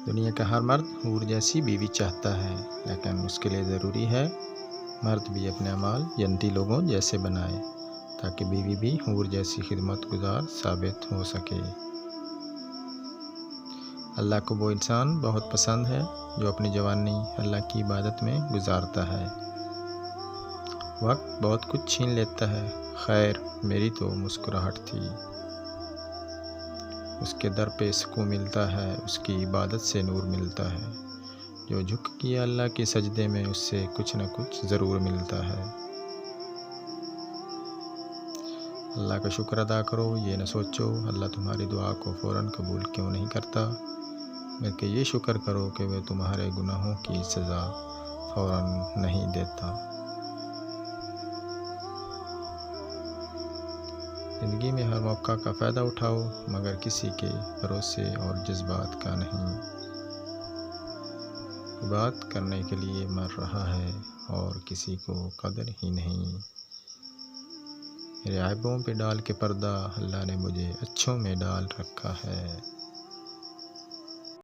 دنیا کا ہر مرد حور جیسی بیوی چاہتا ہے، لیکن اس کے لیے ضروری ہے مرد بھی اپنے اعمال جنتی لوگوں جیسے بنائے تاکہ بیوی بھی حور جیسی خدمت گزار ثابت ہو سکے۔ اللہ کو وہ انسان بہت پسند ہے جو اپنی جوانی اللہ کی عبادت میں گزارتا ہے۔ وقت بہت کچھ چھین لیتا ہے، خیر میری تو مسکراہٹ تھی۔ اس کے در پہ سکون ملتا ہے، اس کی عبادت سے نور ملتا ہے۔ جو جھک کیا اللہ کے سجدے میں اس سے کچھ نہ کچھ ضرور ملتا ہے۔ اللہ کا شکر ادا کرو، یہ نہ سوچو اللہ تمہاری دعا کو فوراً قبول کیوں نہیں کرتا، بلکہ یہ شکر کرو کہ وہ تمہارے گناہوں کی سزا فوراً نہیں دیتا۔ زندگی میں ہر موقع کا فائدہ اٹھاؤ، مگر کسی کے بھروسے اور جذبات کا نہیں۔ بات کرنے کے لیے مر رہا ہے اور کسی کو قدر ہی نہیں۔ میرے عیبوں پہ ڈال کے پردہ اللہ نے مجھے اچھوں میں ڈال رکھا ہے۔